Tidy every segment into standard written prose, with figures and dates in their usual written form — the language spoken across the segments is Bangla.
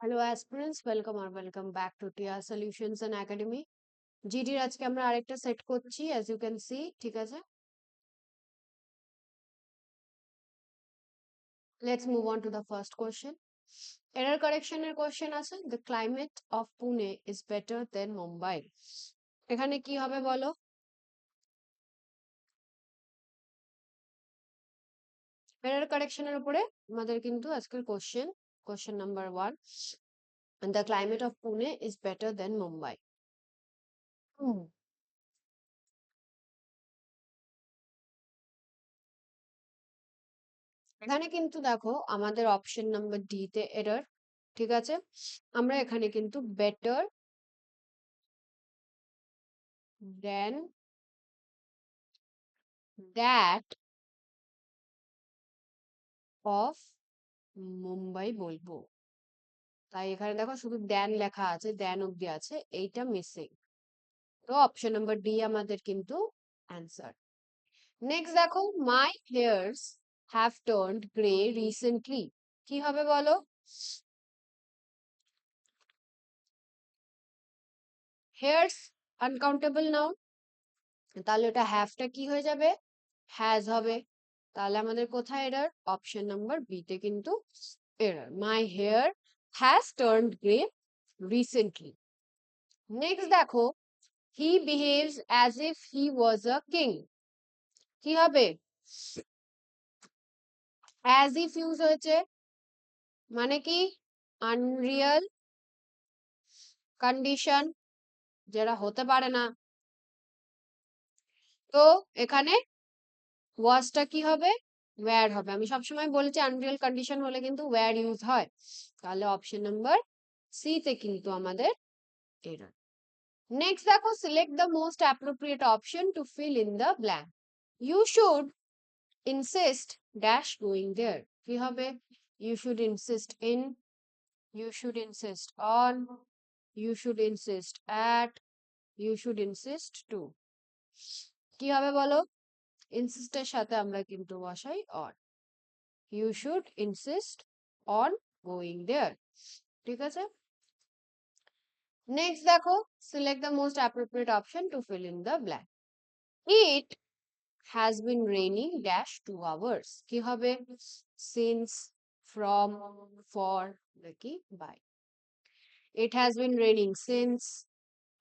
হ্যালো অ্যাসপিরেন্টস, ওয়েলকাম আর welcome back to Tia solutions and academy. জিডির আজকে আমরা আরেকটা সেট করছি, অ্যাজ ইউ ক্যান সি। ঠিক আছে, let's move on to the first question. Error কারেকশনের কোশ্চেন আছে, the climate of Pune is better than Mumbai. এখানে কি হবে বলো? এরর কারেকশনের উপরে আমাদের কিন্তু আজকের question number 1, the climate of Pune is better than Mumbai. এখানে কিন্তু দেখো আমাদের অপশন নাম্বার ডি তে এরর। ঠিক আছে, আমরা এখানে কিন্তু better then that of Mumbai বলবো। তাই এখানে দেখো শুধু দেন লেখা আছে, দেন অব্দি আছে, এইটা মিসিং। তো অপশন নাম্বার ডি আমাদের কিন্তু অ্যান্সার। নেক্সট দেখো, my hairs have turned grey recently. কি হবে বলো? হেয়ার্স আনকাউন্টেবল নাউন, তাহলে ওটা হ্যাভটা কি হয়ে যাবে? হ্যাজ হবে। তাহলে আমাদের কোথায় এরর? অপশন নাম্বার বি তে কিন্তু error. My hair has turned grey recently. Next দেখো, he behaves as if he was a king. কি হবে? অ্যাজ ইফ ইউজ হয়েছে, মানে কি আনরিয়াল কন্ডিশন, যেটা হতে পারে না। তো এখানে ওয়াজটা কি হবে? ওয়্যার হবে। আমি সবসময় বলেছি আনরিয়াল কন্ডিশন হলে কিন্তু ওয়্যার ইউজ হয়। তাহলে অপশন নাম্বার সি তে কিন্তু আমাদের এরর। নেক্সট দেখো, select the most appropriate option to fill in the blank. You should insist dash going there. কি হবে? You should insist in, you should insist on, you should insist at, you should insist to. কি হবে বলো? ইনসিস্টের সাথে আমরা কিন্তু বসাই on. You should insist on going there. ঠিক আছে, নেক্সট দেখো, select the most appropriate option to fill in the blank. It has been raining dash 2 hours. কি হবে? since, from, for নাকি by? It has been raining since,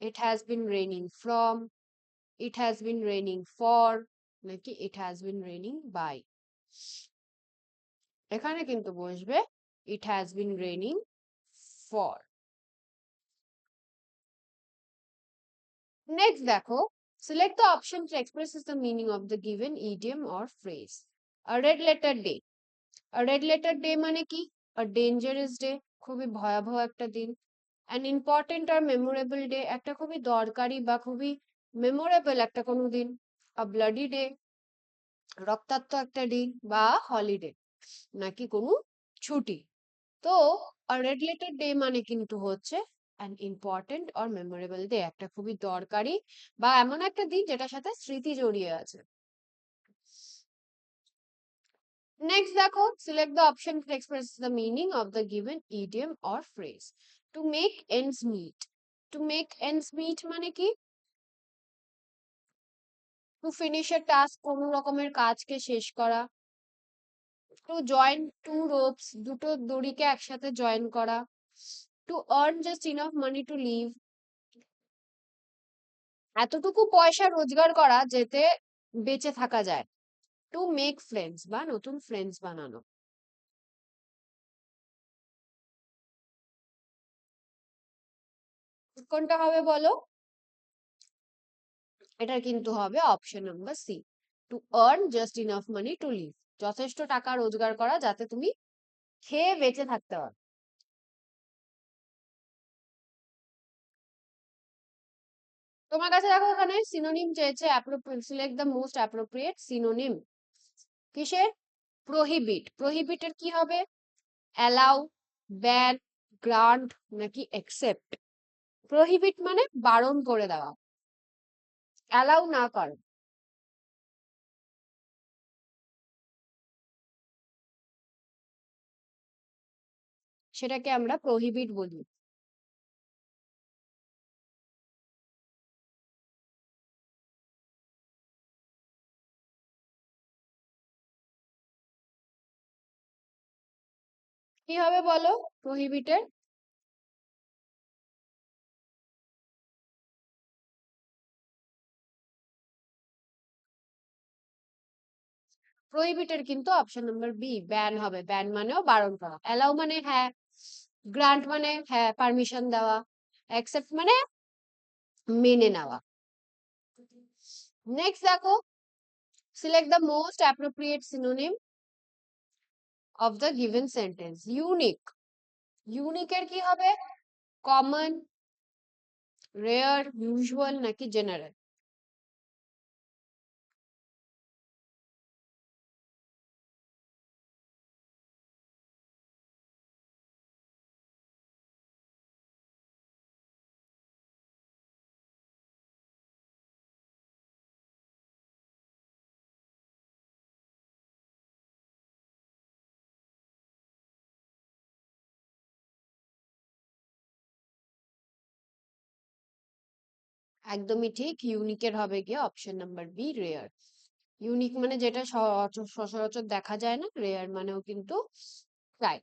it has been raining from, it has been raining for নাকি it has been raining by? এখানে কিন্তু বসবে it has been raining for. Next দেখো, select the option that expresses the meaning of the given idiom or phrase. A red letter day. A red letter day মানে কি? A dangerous day, খুবই ভয়াবহ একটা দিন। An important or memorable day, একটা খুবই দরকারি বা খুবই মেমোরেবল একটা কোনো দিন। A bloody day, রক্তাক্ত একটা দিন বা হলিডে নাকি কোনো ছুটি। তো a red letter day মানে কিন্তু হচ্ছে an important or memorable day, একটা খুবই দরকারি বা এমন একটা দিন যেটার সাথে স্মৃতি জড়িয়ে আছে। Next দেখো, select the option that expresses the meaning of the given idiom or phrase. To make ends meet. To make ends meet মানে কি? To finish a task, কোনো রকমের কাজকে শেষ করা। To join two ropes, দুটো দড়িকে একসাথে জয়েন করা। To earn just enough money to live, এতটুকু পয়সা রোজগার করা যেতে বেঁচে থাকা যায়। To make friends, বা নতুন ফ্রেন্ডস বানানো। কোনটা হবে বলো? এটা কিন্তু হবে option number C, to earn just enough money to live, যথেষ্ট টাকা রোজগার করা যাতে তুমি খেয়ে বেঁচে থাকতে পারো। তোমার কাছে দেখো এখানে সিনোনিম চেয়েছে, select the most appropriate synonym. কিসের? প্রহিবিট। প্রহিবিটের কি হবে? অ্যালাউ, ব্যান, গ্রান্ট নাকি অ্যাকসেপ্ট? প্রহিবিট মানে বারণ করে দেওয়া, অ্যালাউ না করা। সেটাকে আমরা প্রহিবিট বলি। কি হবে বলো প্রহিবিটের? প্রহিবিটের কিন্তু অপশন নাম্বার বি ব্যান হবে। ব্যান মানেও বারণ করা, অ্যালাউ মানে হ্যাঁ, গ্রান্ট মানে হ্যাঁ পারমিশন দেওয়া, অ্যাকসেপ্ট মানে মেনে নেওয়া। নেক্সট দেখো, select the most appropriate synonym of the given sentence. Unique, ইউনিকের কি হবে? কমন, রেয়ার, ইউজুয়াল নাকি জেনারেল? একদমই ঠিক, ইউনিকের হবে গিয়ে option number B rare. Unique মানে যেটা সচরাচর দেখা যায় না, রেয়ার মানেও কিন্তু তাই।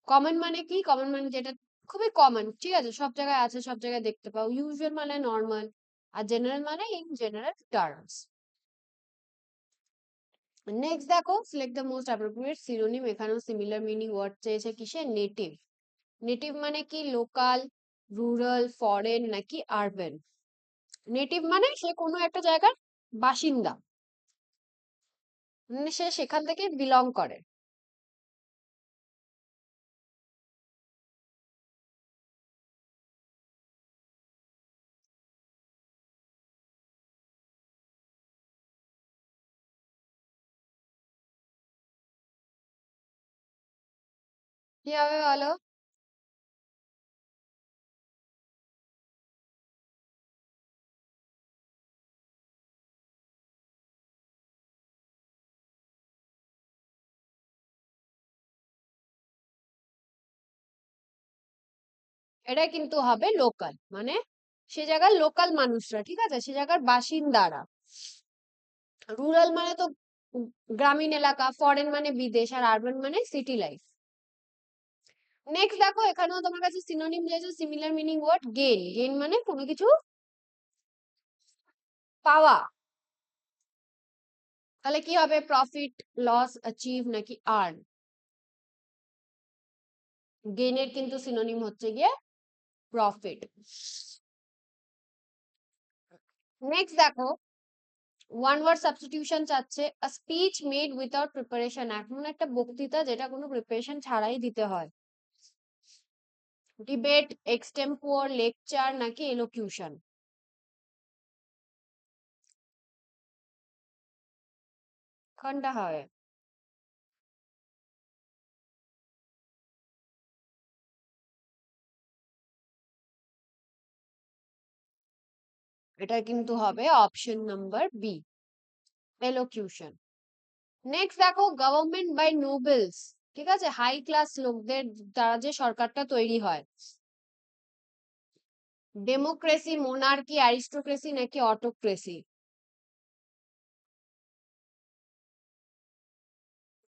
কমন মানে কি? কমন মানে যেটা খুবই কমন, ঠিক আছে, সব জায়গায় আছে, সব জায়গায় দেখতে পাও। ইউজুয়াল মানে নর্মাল, আর জেনারেল মানে ইন জেনারেল টার্মস। নেক্সট দেখো, select the most appropriate synonym. এখানেও সিমিলার মিনিং ওয়ার্ড চেয়েছে কিসে? নেটিভ। নেটিভ মানে কি? লোকাল, রুরাল, ফরেন নাকি আরবান? নেটিভ মানে সে কোনো একটা জায়গার বাসিন্দা, মানে সে সেখান থেকে বিলং করে। কি হবে বলো? এটা কিন্তু হবে লোকাল, মানে সে জায়গার লোকাল মানুষরা, ঠিক আছে, সে জায়গার বাসিন্দারা। রুরাল মানে তো গ্রামীণ এলাকা, ফরেন মানে বিদেশ, আর আরবান মানে সিটি লাইফ। নেক্সট দেখো, এখানেও তোমার কাছে সিনোনিম দিয়েছে similar meaning word. Gain, gain মানে কোনো কিছু পাওয়া। তাহলে কি হবে? প্রফিট, লস, অ্যাচিভ নাকি আর্ন? গেইনের কিন্তু সিনোনিম হচ্ছে গিয়ে প্রফিট। নেক্সট দেখো, ওয়ান ওয়ার্ড সাবস্টিটিউশন চাচ্ছে। A speech made without preparation, এমন একটা বক্তৃতা যেটা কোনো প্রিপারেশন ছাড়াই দিতে হয়। ডিবেট, এক্সটেম্পোর, লেকচার নাকি এলোকিউশন? কোনটা হবে? এটা কিন্তু হবে অপশন নাম্বার বি, এলোকিউশন। নেক্সট দেখো, গভর্নমেন্ট বাই নোবেলস, ঠিক আছে, হাই ক্লাস লোকদের দ্বারা যে সরকারটা তৈরি হয়। ডেমোক্রেসি, মোনার্কি, অ্যারিস্টোক্রেসি নাকি অটোক্রেসি?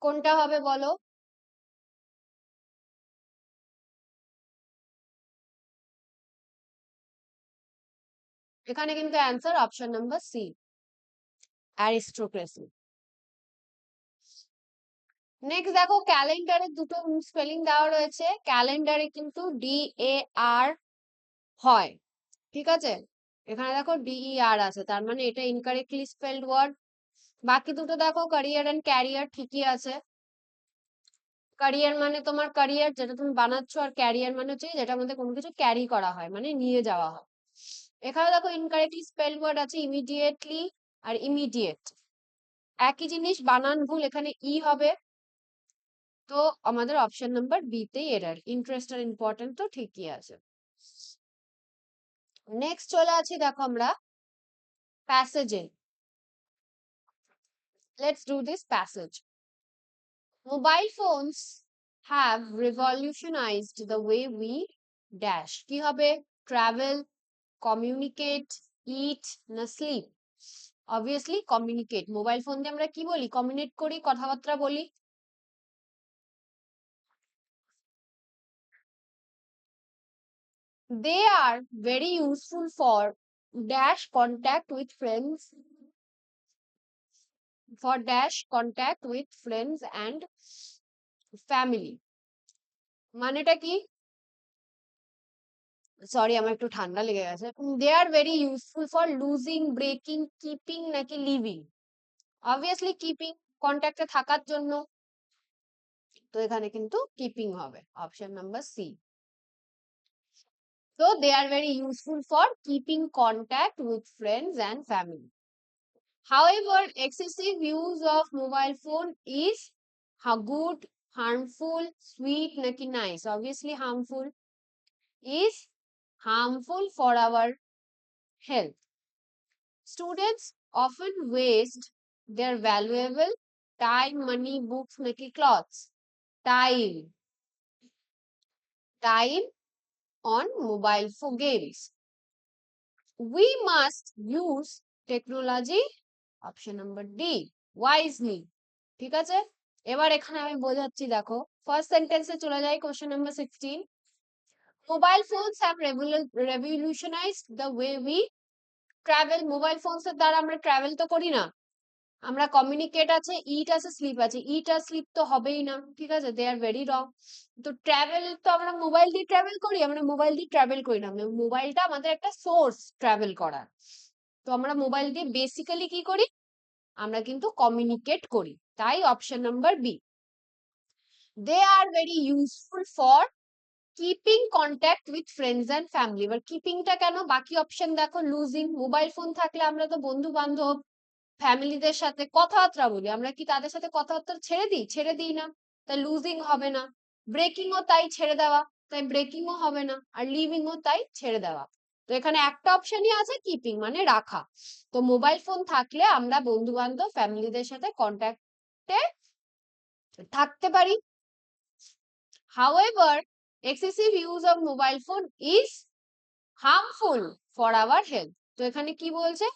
কোনটা হবে বলো? এখানে কিন্তু answer option number C, aristocracy. Next দেখো, ক্যালেন্ডারে দুটো স্পেলিং দেওয়া রয়েছে। ক্যালেন্ডারে কিন্তু DAR হয়, ঠিক আছে, এখানে দেখো DER আছে, তার মানে এটা ইনকারেক্টলি স্পেলড ওয়ার্ড। বাকি দুটো দেখো, ক্যারিয়ার এন্ড ক্যারিয়ার ঠিকই আছে। ক্যারিয়ার মানে তোমার ক্যারিয়ার যেটা তুমি বানাচ্ছো, আর ক্যারিয়ার মানে হচ্ছে যেটার মধ্যে কোনো কিছু ক্যারি করা হয়, মানে নিয়ে যাওয়া হয়। এখানে দেখো ইনকারেক্টলি স্পেলড ওয়ার্ড আছে ইমিডিয়েটলি আর ইমিডিয়েট, একই জিনিস, বানান ভুল, এখানে হবে। তো আমাদের অপশন নাম্বার বি তেই এরর। ইন্টারেস্ট আর ইম্পর্টেন্ট তো ঠিকই আছে। নেক্সট চলে আছি দেখো আমরা প্যাসেজে। Let's do this passage. Mobile phones have revolutionized the way we dash কি হবে travel communicate eat না sleep obviously communicate mobile phone দিয়ে আমরা কি বলি কমিউনিকেট করি কথাবার্তা বলি they are very useful for dash contact with friends and family মানেটা কি সরি আমার একটু ঠান্ডা লেগে গেছে they are very useful for losing breaking keeping নাকি লিভিং অবভিয়াসলি কিপিং কন্ট্যাক্টে থাকার জন্য তো এখানে কিন্তু কিপিং হবে অপশন নাম্বার সি তো they are very useful for keeping contact with friends and family however excessive use of mobile phone is good harmful sweet naki nice obviously harmful is harmful for our health. Students often waste their valuable time, money, books, naki clothes. Time on mobile phone games. We must use technology, option number D, wisely. ঠিক আছে এবার এখানে আমি বোঝাচ্ছি দেখো ফার্স্ট সেন্টেন্সে চলে যাই question number 16 mobile phones have revolutionized the way we travel mobile phones এর দ্বারা আমরা ট্রাভেল তো করি না আমরা কমিউনিকেট আছে ইট আছে স্লিপ আছে ইট আর স্লিপ তো হবেই না ঠিক আছে দে আর ভেরি রং তো ট্রাভেল তো আমরা মোবাইল দিয়ে ট্রাভেল করি আমরা মোবাইল দিয়ে ট্রাভেল করি না মোবাইলটা আমাদের একটা সোর্স ট্রাভেল করার তো আমরা মোবাইল দিয়ে বেসিক্যালি কি করি আমরা কিন্তু কমিউনিকেট করি তাই option number B they are very useful for keeping contact with friends and family এবার কিপিংটা কেন বাকি অপশন দেখো লুজিং মোবাইল ফোন থাকলে আমরা তো বন্ধু বান্ধব ফ্যামিলিদের সাথে কথাবার্তা বলি আমরা কি তাদের সাথে কথাবার্তা ছেড়ে দিই না তাই লুজিং হবে না ব্রেকিং ও তাই ছেড়ে দেওয়া তাই ব্রেকিং ও হবে না আর লিভিং ও তাই ছেড়ে দেওয়া তো এখানে একটা অপশনই আছে কিপিং মানে রাখা তো মোবাইল ফোন থাকলে আমরা বন্ধু বান্ধব ফ্যামিলিদের সাথে কন্ট্যাক্টে থাকতে পারি however excessive use of mobile phone is harmful for our health তো এখানে কি বলছে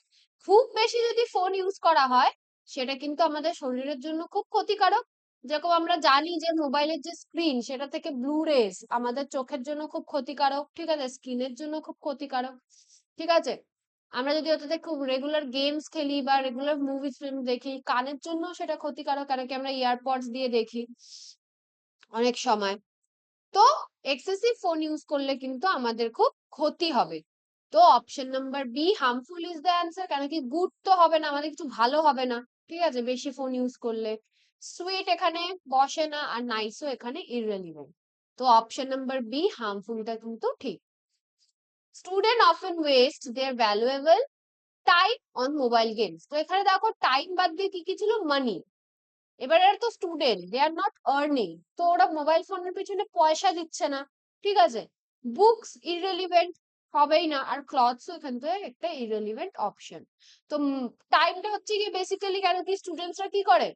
খুব বেশি যদি ফোন ইউজ করা হয় সেটা কিন্তু আমাদের শরীরের জন্য খুব ক্ষতিকারক যেরকম আমরা জানি যে মোবাইলের যে স্ক্রিন সেটা থেকে ব্লু রেজ আমাদের চোখের জন্য খুব ক্ষতিকারক ঠিক আছে স্কিনের জন্য খুব ক্ষতিকারক ঠিক আছে আমরা যদি ওটাতে খুব রেগুলার গেমস খেলি বা রেগুলার মুভি ফিল্ম দেখি কানের জন্য সেটা ক্ষতিকারক কারণ কি আমরা ইয়ারপডস দিয়ে দেখি অনেক সময় তো এক্সেসিভ ফোন ইউজ করলে কিন্তু আমাদের খুব ক্ষতি হবে তো option number be harmful is the answer কারণ কি গুড তো হবে না আমাদের কিছু ভালো হবে না ঠিক আছে বেশি ফোন ইউজ করলে সুইট এখানে বসে না আর নাইসও এখানে ইররেলিভেন্ট তো অপশন নাম্বার বি হার্মফুলটা কিন্তু ঠিক student often waste their valuable time on mobile games তো এখানে দেখো টাইম বাদ দিয়ে কি কি ছিল মানি এবার এরা তো student they are not earning তো ওরা মোবাইল ফোনের পিছনে পয়সা দিচ্ছে না ঠিক আছে বুকস ইররেলিভেন্ট হবেই না আর ক্লথস এখান থেকে একটা ইররেলিভেন্ট অপশন তো টাইমটা হচ্ছে কি বেসিক্যালি কেন কি স্টুডেন্টসরা কি করে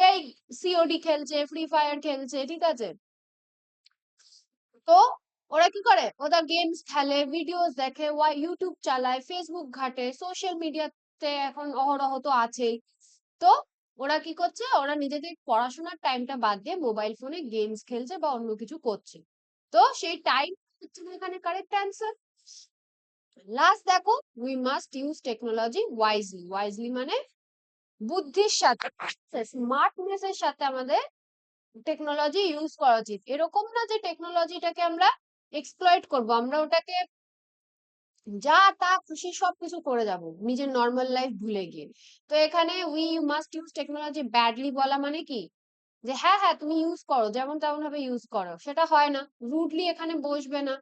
এই সিওডি খেলছে ফ্রি ফায়ার খেলছে ঠিক আছে তো ওরা কি করে ওরা গেমস খেলে ভিডিওস দেখে ইউটিউব চালায় ফেসবুক ঘাটে সোশ্যাল মিডিয়াতে এখন অহরহ তো আছেই তো ওরা কি করছে ওরা নিজেদের পড়াশোনার টাইমটা বাদ দিয়ে মোবাইল ফোনে গেমস খেলছে বা অন্য কিছু করছে তো সেই টাইম হচ্ছে না এখানে কারেক্ট অ্যান্সার লাস্ট দেখো we must use technology wisely মানে বুদ্ধির সাথে স্মার্টনেস এর সাথে আমাদের টেকনোলজি ইউজ করা উচিত এরকম না যে টেকনোলজিটাকে আমরা এক্সপ্লয়েট করব আমরা ওটাকে যা তা খুশি সবকিছু করে যাব নিজের নর্মাল লাইফ ভুলে গিয়ে তো এখানে we must use technology badly বলা মানে কি যে হ্যাঁ হ্যাঁ তুমি ইউজ করো যেমন তেমন ভাবে ইউজ করো সেটা হয় না রুডলি এখানে বসবে না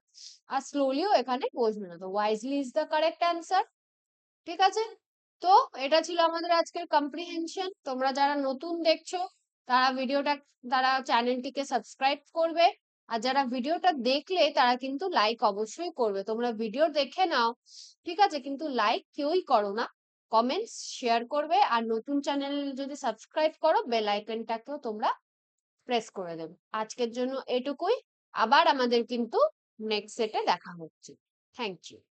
আর স্লোলিও এখানে বসবে না তো wisely is the correct answer ঠিক আছে তো এটা ছিল আমাদের আজকের কম্প্রিহেনশন তোমরা যারা নতুন দেখছো তারা চ্যানেলটিকে সাবস্ক্রাইব করবে আর যারা ভিডিওটা দেখলে তারা কিন্তু লাইক অবশ্যই করবে তোমরা ভিডিও দেখে নাও ঠিক আছে কিন্তু লাইক কেউই করো না কমেন্টস শেয়ার করবে আর নতুন চ্যানেল যদি সাবস্ক্রাইব করো বেল আইকনটাকেও তোমরা প্রেস করে দেবে। আজকের জন্য এটুকুই। আবার আমাদের কিন্তু নেক্সট সেটে দেখা হচ্ছে। Thank you.